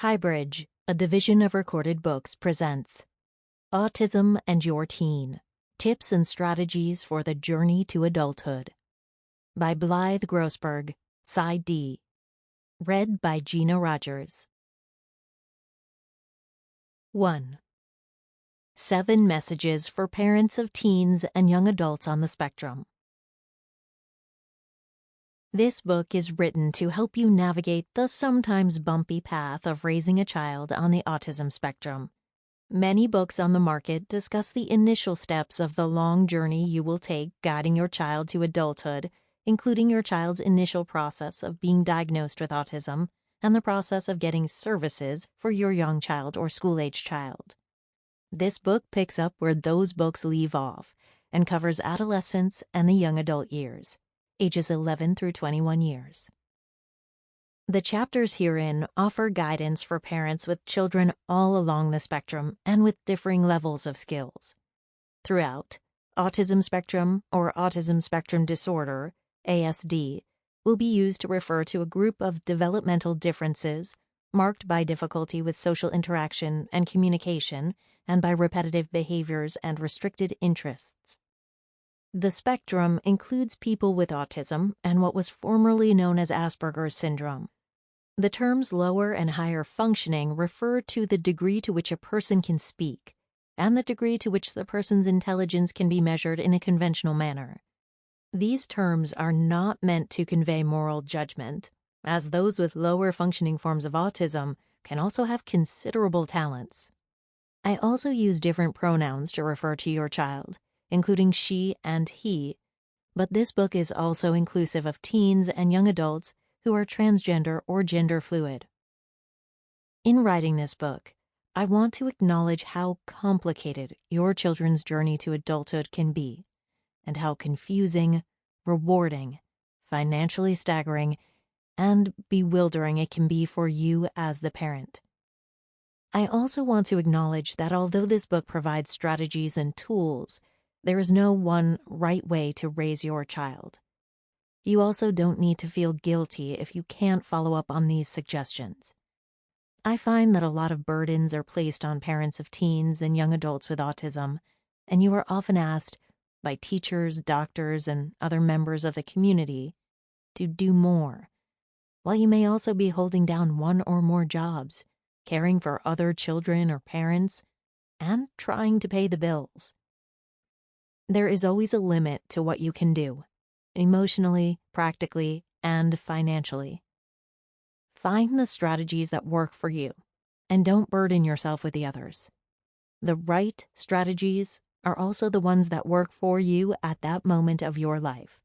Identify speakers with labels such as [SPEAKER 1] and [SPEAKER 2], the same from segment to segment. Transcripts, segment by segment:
[SPEAKER 1] HighBridge, a division of Recorded Books, presents Autism and Your Teen: Tips and Strategies for the Journey to Adulthood by Blythe Grossberg Psyd. Read by Gina Rogers. 1. 7 Messages for Parents of Teens and Young Adults on the Spectrum. This book is written to help you navigate the sometimes bumpy path of raising a child on the autism spectrum. Many books on the market discuss the initial steps of the long journey you will take guiding your child to adulthood, including your child's initial process of being diagnosed with autism and the process of getting services for your young child or school-age child. This book picks up where those books leave off and covers adolescence and the young adult years, ages 11 through 21 years. The chapters herein offer guidance for parents with children all along the spectrum and with differing levels of skills. Throughout, autism spectrum or autism spectrum disorder, ASD, will be used to refer to a group of developmental differences marked by difficulty with social interaction and communication and by repetitive behaviors and restricted interests. The spectrum includes people with autism and what was formerly known as Asperger's syndrome. The terms lower and higher functioning refer to the degree to which a person can speak and the degree to which the person's intelligence can be measured in a conventional manner. These terms are not meant to convey moral judgment, as those with lower functioning forms of autism can also have considerable talents. I also use different pronouns to refer to your child, including she and he, but this book is also inclusive of teens and young adults who are transgender or gender fluid. In writing this book, I want to acknowledge how complicated your children's journey to adulthood can be, and how confusing, rewarding, financially staggering, and bewildering it can be for you as the parent. I also want to acknowledge that although this book provides strategies and tools, there is no one right way to raise your child. You also don't need to feel guilty if you can't follow up on these suggestions. I find that a lot of burdens are placed on parents of teens and young adults with autism, and you are often asked by teachers, doctors, and other members of the community to do more, while you may also be holding down one or more jobs, caring for other children or parents, and trying to pay the bills. There is always a limit to what you can do, emotionally, practically, and financially. Find the strategies that work for you, and don't burden yourself with the others. The right strategies are also the ones that work for you at that moment of your life.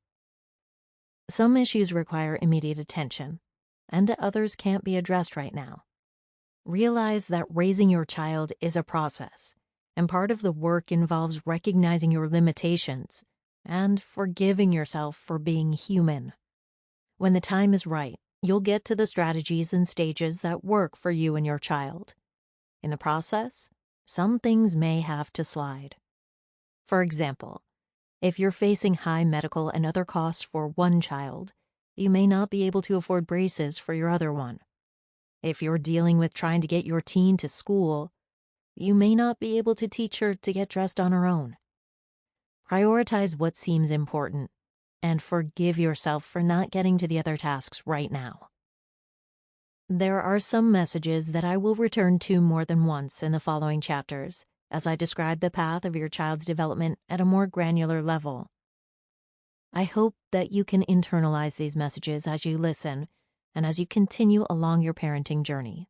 [SPEAKER 1] Some issues require immediate attention, and others can't be addressed right now. Realize that raising your child is a process, and part of the work involves recognizing your limitations and forgiving yourself for being human. When the time is right, you'll get to the strategies and stages that work for you and your child. In the process, some things may have to slide. For example, if you're facing high medical and other costs for one child, you may not be able to afford braces for your other one. If you're dealing with trying to get your teen to school, you may not be able to teach her to get dressed on her own. Prioritize what seems important, and forgive yourself for not getting to the other tasks right now. There are some messages that I will return to more than once in the following chapters, as I describe the path of your child's development at a more granular level. I hope that you can internalize these messages as you listen and as you continue along your parenting journey.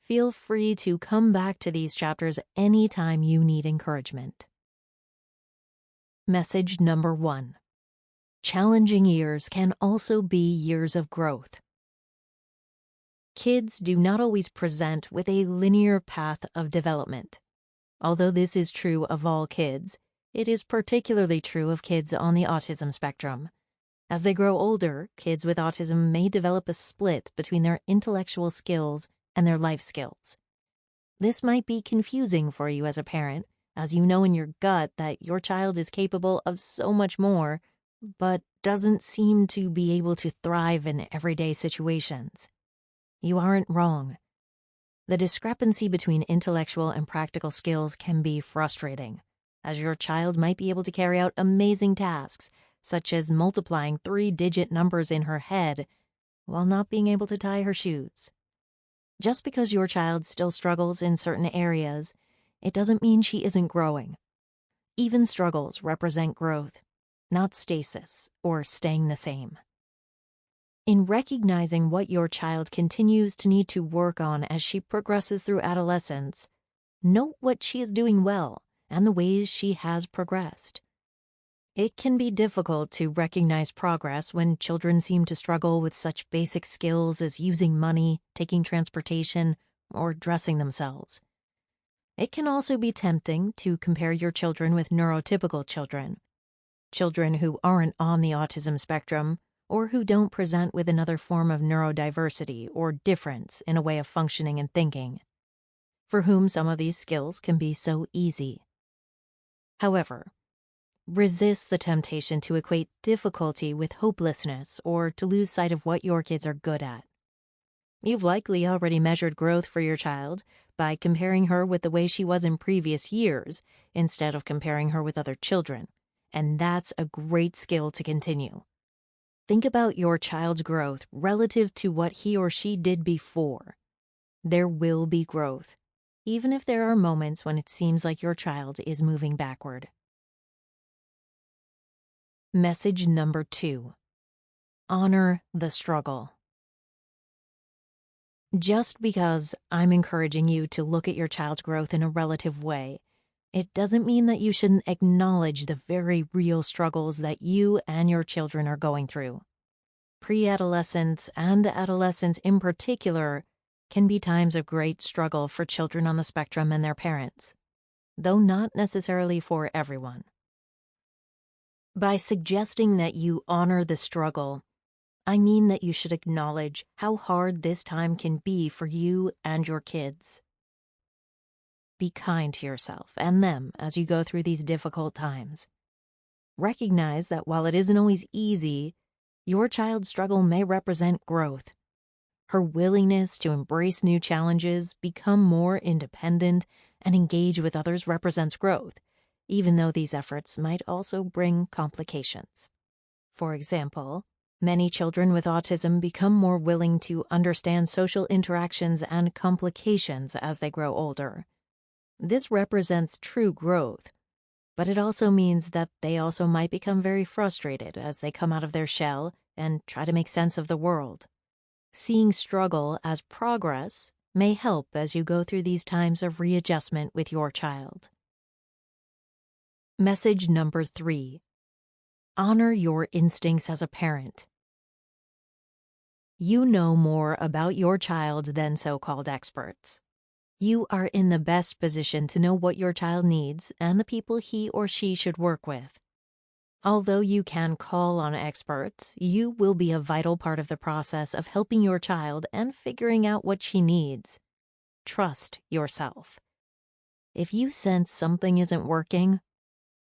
[SPEAKER 1] Feel free to come back to these chapters anytime you need encouragement. Message number 1. Challenging years can also be years of growth. Kids do not always present with a linear path of development. Although this is true of all kids, it is particularly true of kids on the autism spectrum. As they grow older, kids with autism may develop a split between their intellectual skills and their life skills. This might be confusing for you as a parent, as you know in your gut that your child is capable of so much more, but doesn't seem to be able to thrive in everyday situations. You aren't wrong. The discrepancy between intellectual and practical skills can be frustrating, as your child might be able to carry out amazing tasks, such as multiplying 3-digit numbers in her head, while not being able to tie her shoes. Just because your child still struggles in certain areas, it doesn't mean she isn't growing. Even struggles represent growth, not stasis or staying the same. In recognizing what your child continues to need to work on as she progresses through adolescence, note what she is doing well and the ways she has progressed. It can be difficult to recognize progress when children seem to struggle with such basic skills as using money, taking transportation, or dressing themselves. It can also be tempting to compare your children with neurotypical children, children who aren't on the autism spectrum or who don't present with another form of neurodiversity or difference in a way of functioning and thinking, for whom some of these skills can be so easy. However, resist the temptation to equate difficulty with hopelessness or to lose sight of what your kids are good at. You've likely already measured growth for your child by comparing her with the way she was in previous years instead of comparing her with other children, and that's a great skill to continue. Think about your child's growth relative to what he or she did before. There will be growth, even if there are moments when it seems like your child is moving backward. Message number 2. Honor the struggle. Just because I'm encouraging you to look at your child's growth in a relative way, it doesn't mean that you shouldn't acknowledge the very real struggles that you and your children are going through. Pre-adolescence and adolescence in particular can be times of great struggle for children on the spectrum and their parents, though not necessarily for everyone. By suggesting that you honor the struggle, I mean that you should acknowledge how hard this time can be for you and your kids. Be kind to yourself and them as you go through these difficult times. Recognize that while it isn't always easy, your child's struggle may represent growth. Her willingness to embrace new challenges, become more independent, and engage with others represents growth, even though these efforts might also bring complications. For example, many children with autism become more willing to understand social interactions and complications as they grow older. This represents true growth, but it also means that they also might become very frustrated as they come out of their shell and try to make sense of the world. Seeing struggle as progress may help as you go through these times of readjustment with your child. Message number 3. Honor your instincts as a parent. You know more about your child than so-called experts. You are in the best position to know what your child needs and the people he or she should work with. Although you can call on experts, you will be a vital part of the process of helping your child and figuring out what she needs. Trust yourself. If you sense something isn't working,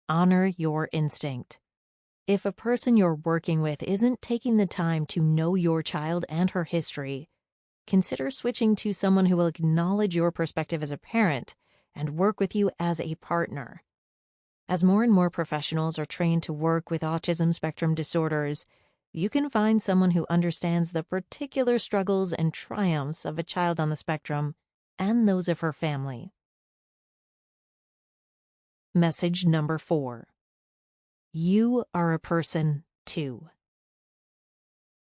[SPEAKER 1] honor your instinct. If a person you're working with isn't taking the time to know your child and her history, consider switching to someone who will acknowledge your perspective as a parent and work with you as a partner. As more and more professionals are trained to work with autism spectrum disorders, you can find someone who understands the particular struggles and triumphs of a child on the spectrum and those of her family. Message number 4. You are a person, too.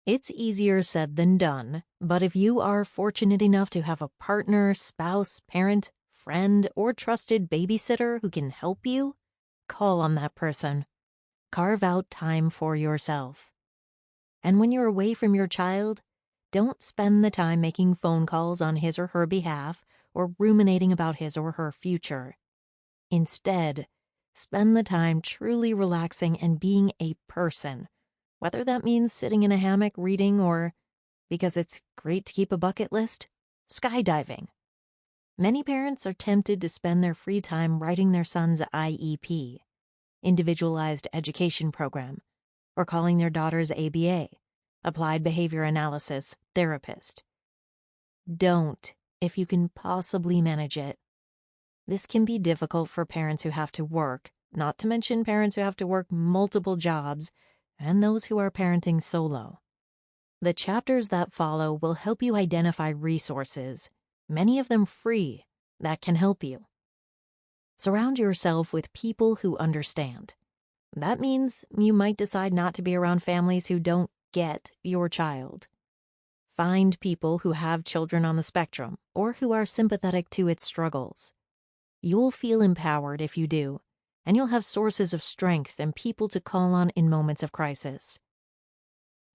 [SPEAKER 1] It's easier said than done, but if you are fortunate enough to have a partner, spouse, parent, friend, or trusted babysitter who can help you, call on that person. Carve out time for yourself. And when you're away from your child, don't spend the time making phone calls on his or her behalf or ruminating about his or her future. Instead, spend the time truly relaxing and being a person, whether that means sitting in a hammock reading or, because it's great to keep a bucket list, skydiving. Many parents are tempted to spend their free time writing their son's IEP, Individualized Education Program, or calling their daughter's ABA, Applied Behavior Analysis, therapist. Don't if you can possibly manage it. This can be difficult for parents who have to work, not to mention parents who have to work multiple jobs, and those who are parenting solo. The chapters that follow will help you identify resources, many of them free, that can help you. Surround yourself with people who understand. That means you might decide not to be around families who don't get your child. Find people who have children on the spectrum or who are sympathetic to its struggles. You'll feel empowered if you do, and you'll have sources of strength and people to call on in moments of crisis.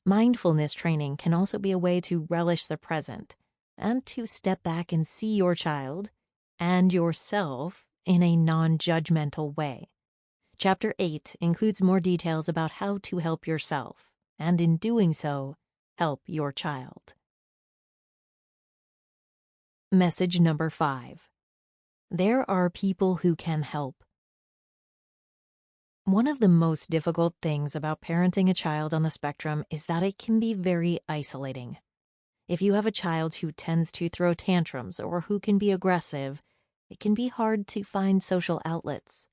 [SPEAKER 1] Mindfulness training can also be a way to relish the present and to step back and see your child and yourself in a non-judgmental way. Chapter 8 includes more details about how to help yourself, and in doing so, help your child. Message number 5. There are people who can help. One of the most difficult things about parenting a child on the spectrum is that it can be very isolating. If you have a child who tends to throw tantrums or who can be aggressive, it can be hard to find social outlets.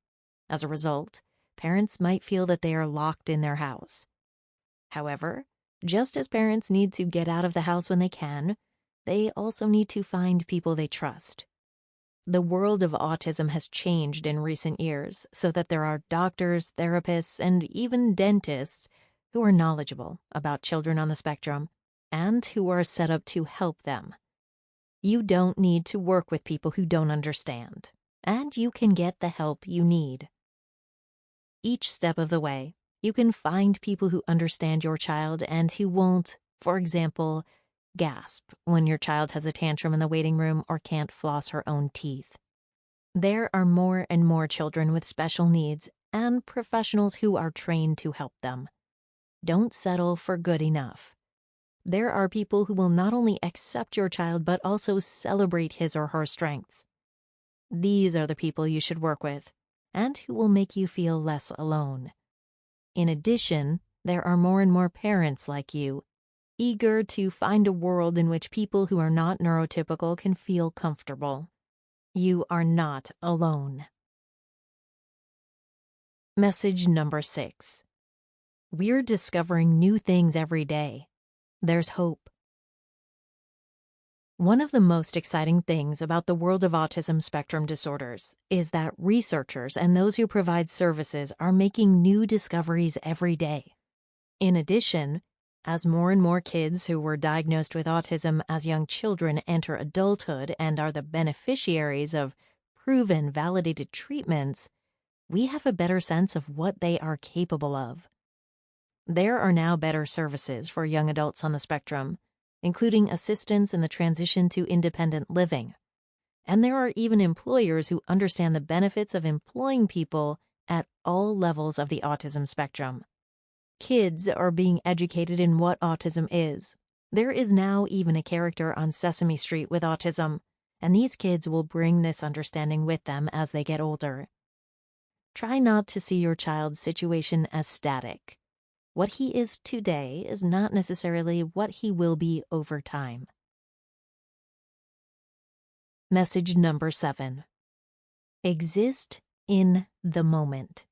[SPEAKER 1] As a result, parents might feel that they are locked in their house. However, just as parents need to get out of the house when they can, they also need to find people they trust. The world of autism has changed in recent years so that there are doctors, therapists, and even dentists who are knowledgeable about children on the spectrum and who are set up to help them. You don't need to work with people who don't understand, and you can get the help you need. Each step of the way, you can find people who understand your child and who won't, for example, gasp when your child has a tantrum in the waiting room or can't floss her own teeth. There are more and more children with special needs and professionals who are trained to help them. Don't settle for good enough. There are people who will not only accept your child but also celebrate his or her strengths. These are the people you should work with, and who will make you feel less alone. In addition, there are more and more parents like you, eager to find a world in which people who are not neurotypical can feel comfortable. You are not alone. Message number 6. We're discovering new things every day. There's hope. One of the most exciting things about the world of autism spectrum disorders is that researchers and those who provide services are making new discoveries every day. In addition, as more and more kids who were diagnosed with autism as young children enter adulthood and are the beneficiaries of proven, validated treatments, we have a better sense of what they are capable of. There are now better services for young adults on the spectrum, including assistance in the transition to independent living. And there are even employers who understand the benefits of employing people at all levels of the autism spectrum. Kids are being educated in what autism is. There is now even a character on Sesame Street with autism, and these kids will bring this understanding with them as they get older. Try not to see your child's situation as static. What he is today is not necessarily what he will be over time. Message number 7. Exist in the moment.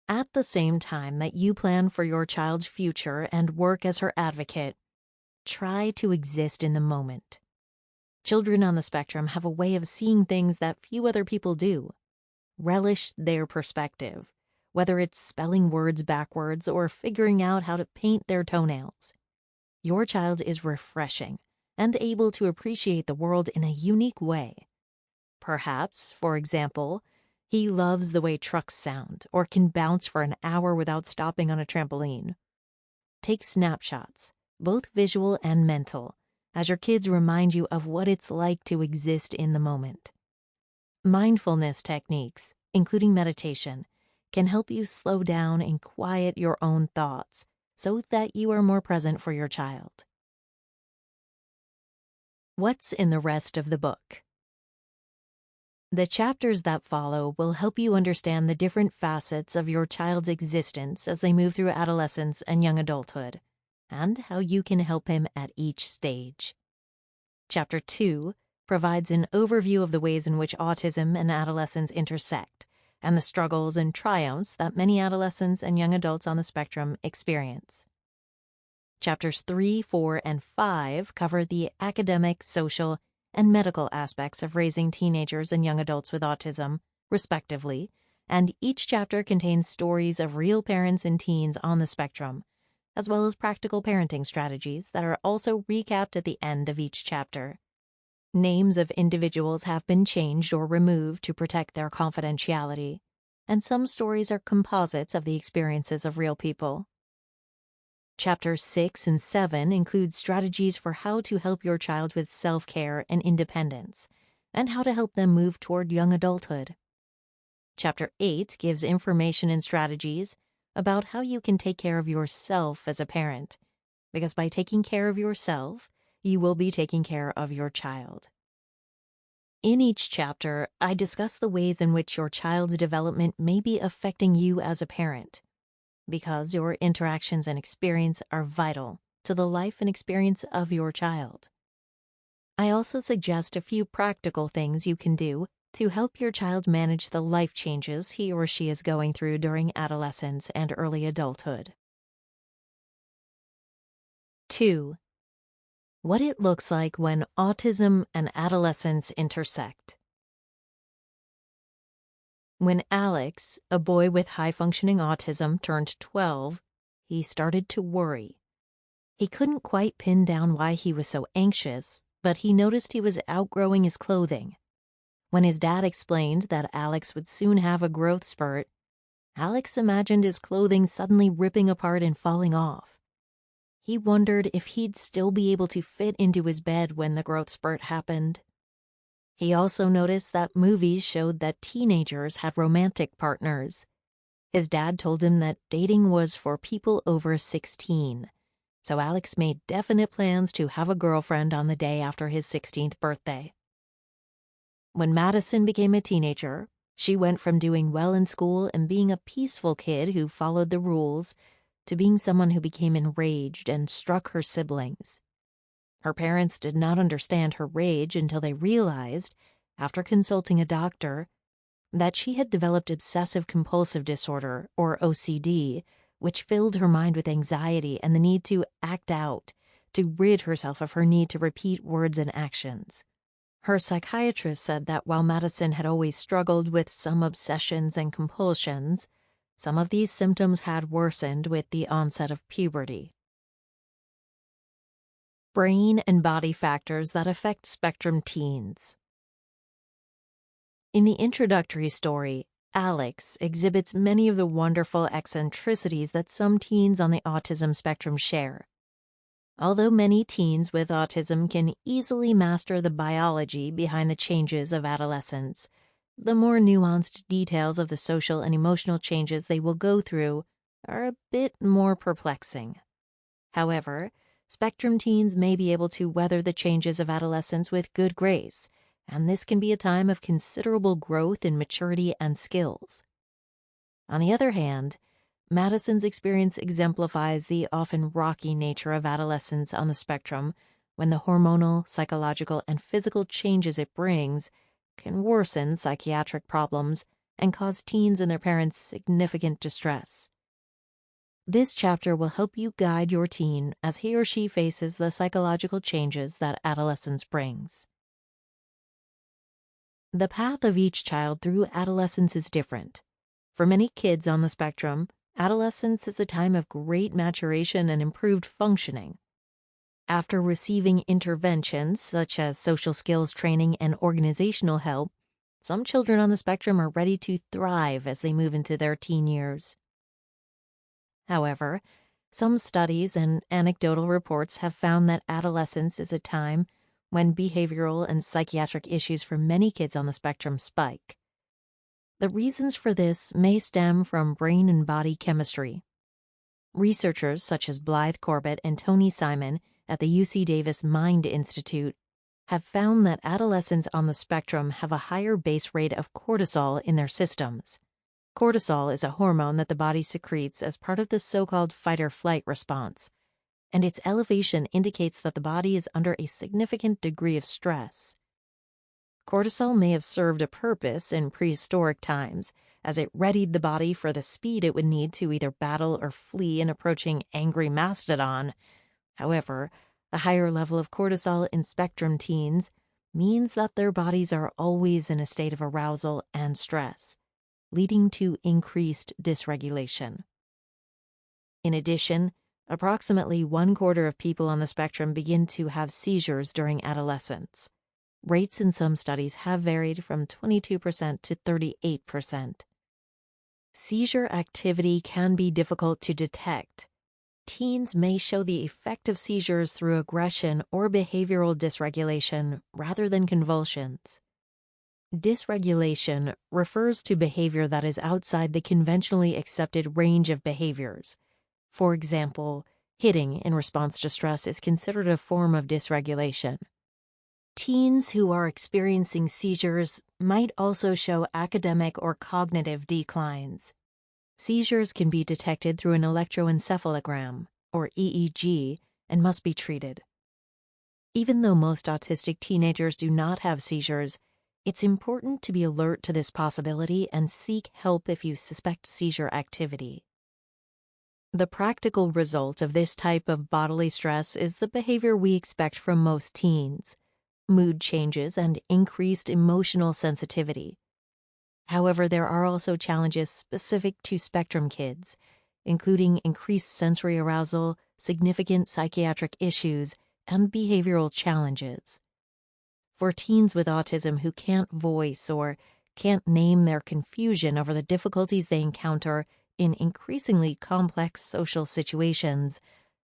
[SPEAKER 1] At the same time that you plan for your child's future and work as her advocate, try to exist in the moment. Children on the spectrum have a way of seeing things that few other people do. Relish their perspective, whether it's spelling words backwards or figuring out how to paint their toenails. Your child is refreshing and able to appreciate the world in a unique way. Perhaps, for example, he loves the way trucks sound or can bounce for an hour without stopping on a trampoline. Take snapshots, both visual and mental, as your kids remind you of what it's like to exist in the moment. Mindfulness techniques, including meditation, can help you slow down and quiet your own thoughts so that you are more present for your child. What's in the rest of the book? The chapters that follow will help you understand the different facets of your child's existence as they move through adolescence and young adulthood, and how you can help him at each stage. Chapter 2 provides an overview of the ways in which autism and adolescents intersect, and the struggles and triumphs that many adolescents and young adults on the spectrum experience. Chapters 3, 4, and 5 cover the academic, social, and medical aspects of raising teenagers and young adults with autism, respectively, and each chapter contains stories of real parents and teens on the spectrum, as well as practical parenting strategies that are also recapped at the end of each chapter. Names of individuals have been changed or removed to protect their confidentiality, and some stories are composites of the experiences of real people. Chapters 6 and 7 include strategies for how to help your child with self-care and independence, and how to help them move toward young adulthood. Chapter 8 gives information and strategies about how you can take care of yourself as a parent, because by taking care of yourself, you will be taking care of your child. In each chapter, I discuss the ways in which your child's development may be affecting you as a parent, because your interactions and experience are vital to the life and experience of your child. I also suggest a few practical things you can do to help your child manage the life changes he or she is going through during adolescence and early adulthood. 2. What it looks like when autism and adolescence intersect. When Alex, a boy with high-functioning autism, turned 12, he started to worry. He couldn't quite pin down why he was so anxious, but he noticed he was outgrowing his clothing. When his dad explained that Alex would soon have a growth spurt, Alex imagined his clothing suddenly ripping apart and falling off. He wondered if he'd still be able to fit into his bed when the growth spurt happened. He also noticed that movies showed that teenagers had romantic partners. His dad told him that dating was for people over 16, so Alex made definite plans to have a girlfriend on the day after his 16th birthday. When Madison became a teenager, she went from doing well in school and being a peaceful kid who followed the rules to being someone who became enraged and struck her siblings. Her parents did not understand her rage until they realized, after consulting a doctor, that she had developed obsessive-compulsive disorder, or OCD, which filled her mind with anxiety and the need to act out, to rid herself of her need to repeat words and actions. Her psychiatrist said that while Madison had always struggled with some obsessions and compulsions, some of these symptoms had worsened with the onset of puberty. Brain and body factors that affect spectrum teens. In the introductory story, Alex exhibits many of the wonderful eccentricities that some teens on the autism spectrum share. Although many teens with autism can easily master the biology behind the changes of adolescence, the more nuanced details of the social and emotional changes they will go through are a bit more perplexing. However, spectrum teens may be able to weather the changes of adolescence with good grace, and this can be a time of considerable growth in maturity and skills. On the other hand, Madison's experience exemplifies the often rocky nature of adolescence on the spectrum when the hormonal, psychological, and physical changes it brings can worsen psychiatric problems and cause teens and their parents significant distress. This chapter will help you guide your teen as he or she faces the psychological changes that adolescence brings. The path of each child through adolescence is different. For many kids on the spectrum, adolescence is a time of great maturation and improved functioning. After receiving interventions such as social skills training and organizational help, some children on the spectrum are ready to thrive as they move into their teen years. However, some studies and anecdotal reports have found that adolescence is a time when behavioral and psychiatric issues for many kids on the spectrum spike. The reasons for this may stem from brain and body chemistry. Researchers such as Blythe Corbett and Tony Simon at the UC Davis Mind Institute have found that adolescents on the spectrum have a higher base rate of cortisol in their systems. Cortisol is a hormone that the body secretes as part of the so-called fight-or-flight response, and its elevation indicates that the body is under a significant degree of stress. Cortisol may have served a purpose in prehistoric times, as it readied the body for the speed it would need to either battle or flee an approaching angry mastodon. However, the higher level of cortisol in spectrum teens means that their bodies are always in a state of arousal and stress, leading to increased dysregulation. In addition, approximately 1/4 of people on the spectrum begin to have seizures during adolescence. Rates in some studies have varied from 22% to 38%. Seizure activity can be difficult to detect. Teens may show the effect of seizures through aggression or behavioral dysregulation rather than convulsions. Dysregulation refers to behavior that is outside the conventionally accepted range of behaviors. For example, hitting in response to stress is considered a form of dysregulation. Teens who are experiencing seizures might also show academic or cognitive declines. Seizures can be detected through an electroencephalogram, or EEG, and must be treated. Even though most autistic teenagers do not have seizures, it's important to be alert to this possibility and seek help if you suspect seizure activity. The practical result of this type of bodily stress is the behavior we expect from most teens: mood changes, and increased emotional sensitivity. However, there are also challenges specific to spectrum kids, including increased sensory arousal, significant psychiatric issues, and behavioral challenges. For teens with autism who can't voice or can't name their confusion over the difficulties they encounter in increasingly complex social situations,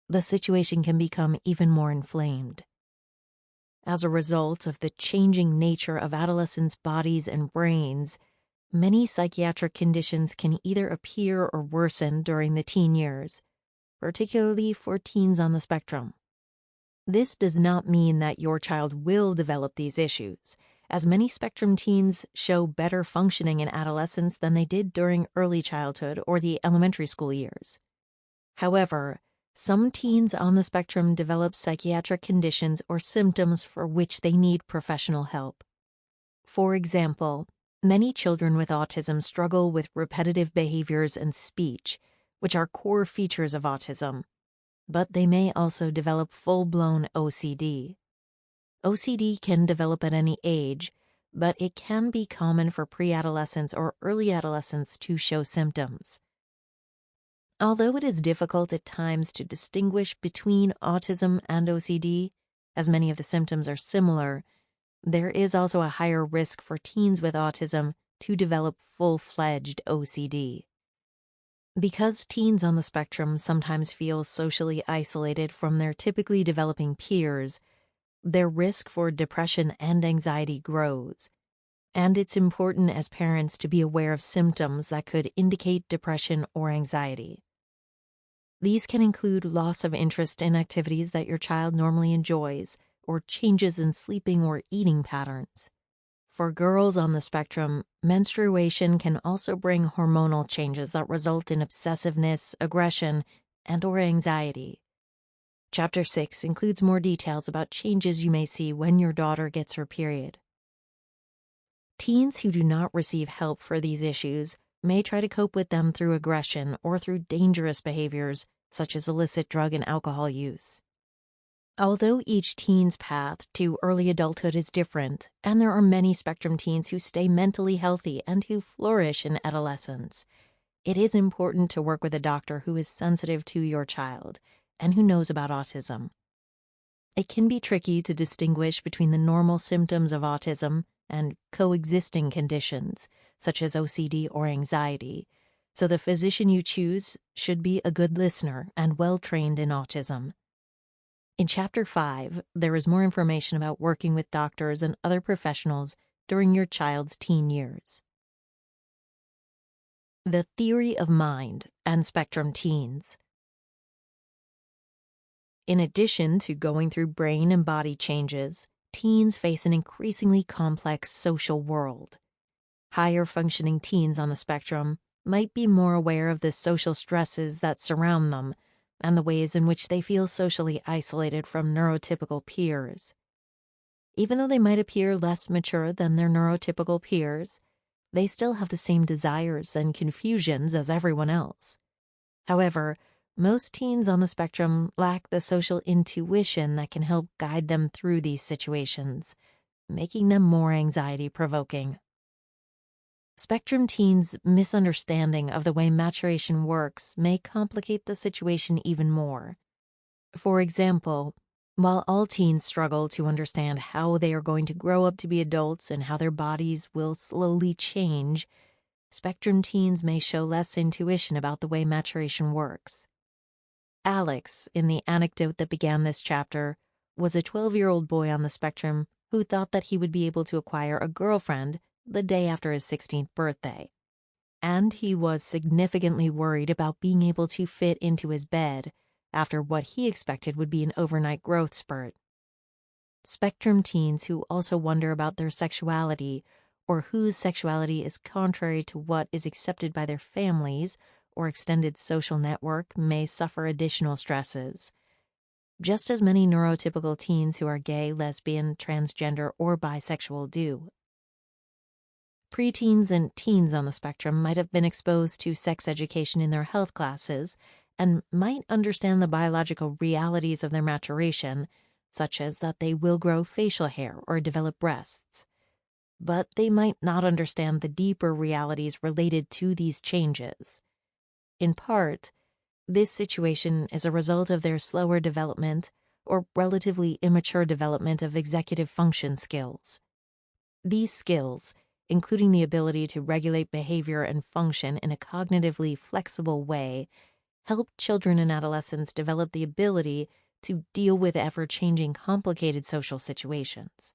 [SPEAKER 1] the situation can become even more inflamed. As a result of the changing nature of adolescents' bodies and brains, many psychiatric conditions can either appear or worsen during the teen years, particularly for teens on the spectrum. This does not mean that your child will develop these issues, as many spectrum teens show better functioning in adolescence than they did during early childhood or the elementary school years. However, some teens on the spectrum develop psychiatric conditions or symptoms for which they need professional help. For example, many children with autism struggle with repetitive behaviors and speech, which are core features of autism, but they may also develop full-blown OCD. OCD can develop at any age, but it can be common for pre-adolescents or early adolescents to show symptoms. Although it is difficult at times to distinguish between autism and OCD, as many of the symptoms are similar, there is also a higher risk for teens with autism to develop full-fledged OCD. Because teens on the spectrum sometimes feel socially isolated from their typically developing peers, their risk for depression and anxiety grows. And it's important as parents to be aware of symptoms that could indicate depression or anxiety. These can include loss of interest in activities that your child normally enjoys, or changes in sleeping or eating patterns. For girls on the spectrum, menstruation can also bring hormonal changes that result in obsessiveness, aggression, and/or anxiety. Chapter 6 includes more details about changes you may see when your daughter gets her period. Teens who do not receive help for these issues may try to cope with them through aggression or through dangerous behaviors such as illicit drug and alcohol use. Although each teen's path to early adulthood is different, and there are many spectrum teens who stay mentally healthy and who flourish in adolescence, it is important to work with a doctor who is sensitive to your child and who knows about autism. It can be tricky to distinguish between the normal symptoms of autism and coexisting conditions, such as OCD or anxiety, so the physician you choose should be a good listener and well-trained in autism. In Chapter 5, there is more information about working with doctors and other professionals during your child's teen years. The Theory of Mind and Spectrum Teens. In addition to going through brain and body changes, teens face an increasingly complex social world. Higher functioning teens on the spectrum might be more aware of the social stresses that surround them, and the ways in which they feel socially isolated from neurotypical peers. Even though they might appear less mature than their neurotypical peers, they still have the same desires and confusions as everyone else. However, most teens on the spectrum lack the social intuition that can help guide them through these situations, making them more anxiety-provoking. Spectrum teens' misunderstanding of the way maturation works may complicate the situation even more. For example, while all teens struggle to understand how they are going to grow up to be adults and how their bodies will slowly change, spectrum teens may show less intuition about the way maturation works. Alex, in the anecdote that began this chapter, was a 12-year-old boy on the spectrum who thought that he would be able to acquire a girlfriend the day after his 16th birthday. And he was significantly worried about being able to fit into his bed after what he expected would be an overnight growth spurt. Spectrum teens who also wonder about their sexuality or whose sexuality is contrary to what is accepted by their families or extended social network may suffer additional stresses. Just as many neurotypical teens who are gay, lesbian, transgender, or bisexual do. Preteens and teens on the spectrum might have been exposed to sex education in their health classes and might understand the biological realities of their maturation, such as that they will grow facial hair or develop breasts. But they might not understand the deeper realities related to these changes. In part, this situation is a result of their slower development or relatively immature development of executive function skills. These skills, including the ability to regulate behavior and function in a cognitively flexible way, help children and adolescents develop the ability to deal with ever-changing complicated social situations.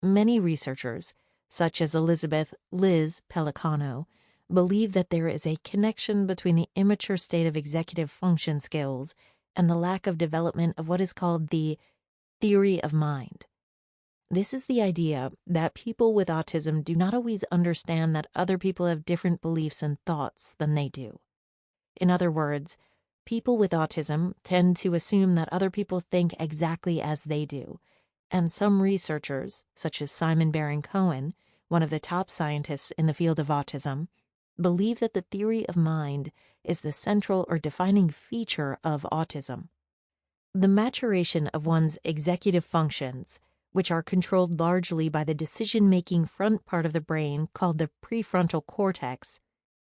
[SPEAKER 1] Many researchers, such as Elizabeth Liz Pellicano, believe that there is a connection between the immature state of executive function skills and the lack of development of what is called the theory of mind. This is the idea that people with autism do not always understand that other people have different beliefs and thoughts than they do. In other words, people with autism tend to assume that other people think exactly as they do, and some researchers, such as Simon Baron-Cohen, one of the top scientists in the field of autism, believe that the theory of mind is the central or defining feature of autism. The maturation of one's executive functions, which are controlled largely by the decision-making front part of the brain called the prefrontal cortex,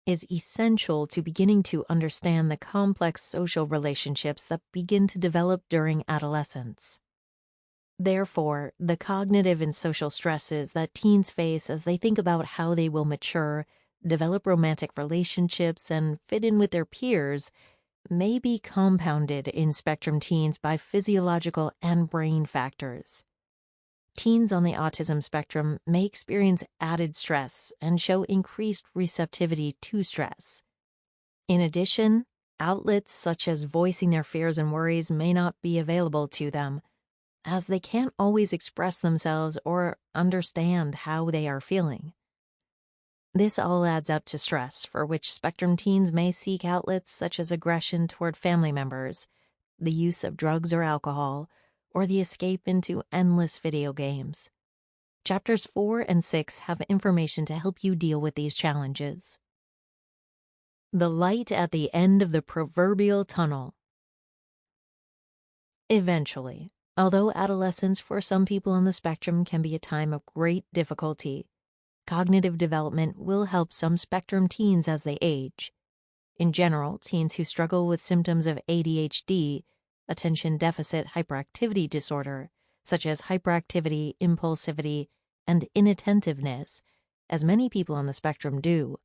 [SPEAKER 1] is essential to beginning to understand the complex social relationships that begin to develop during adolescence. Therefore, the cognitive and social stresses that teens face as they think about how they will mature, develop romantic relationships, and fit in with their peers may be compounded in spectrum teens by physiological and brain factors. Teens on the autism spectrum may experience added stress and show increased receptivity to stress. In addition, outlets such as voicing their fears and worries may not be available to them, as they can't always express themselves or understand how they are feeling. This all adds up to stress, for which spectrum teens may seek outlets such as aggression toward family members, the use of drugs or alcohol, or the escape into endless video games. Chapters 4 and 6 have information to help you deal with these challenges. The light at the end of the proverbial tunnel. Eventually, although adolescence for some people on the spectrum can be a time of great difficulty, cognitive development will help some spectrum teens as they age. In general, teens who struggle with symptoms of ADHD, attention deficit hyperactivity disorder, such as hyperactivity, impulsivity, and inattentiveness, as many people on the spectrum do,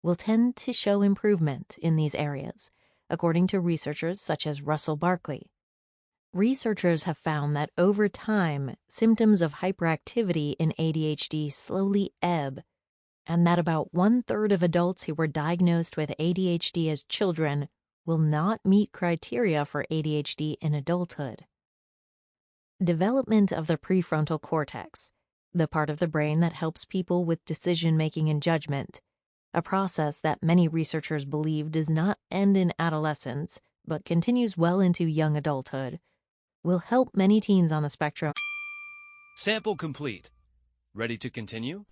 [SPEAKER 1] will tend to show improvement in these areas, according to researchers such as Russell Barkley. Researchers have found that over time, symptoms of hyperactivity in ADHD slowly ebb, and that about 1/3 of adults who were diagnosed with ADHD as children will not meet criteria for ADHD in adulthood. Development of the prefrontal cortex, the part of the brain that helps people with decision-making and judgment, a process that many researchers believe does not end in adolescence but continues well into young adulthood, will help many teens on the spectrum.
[SPEAKER 2] Sample complete. Ready to continue?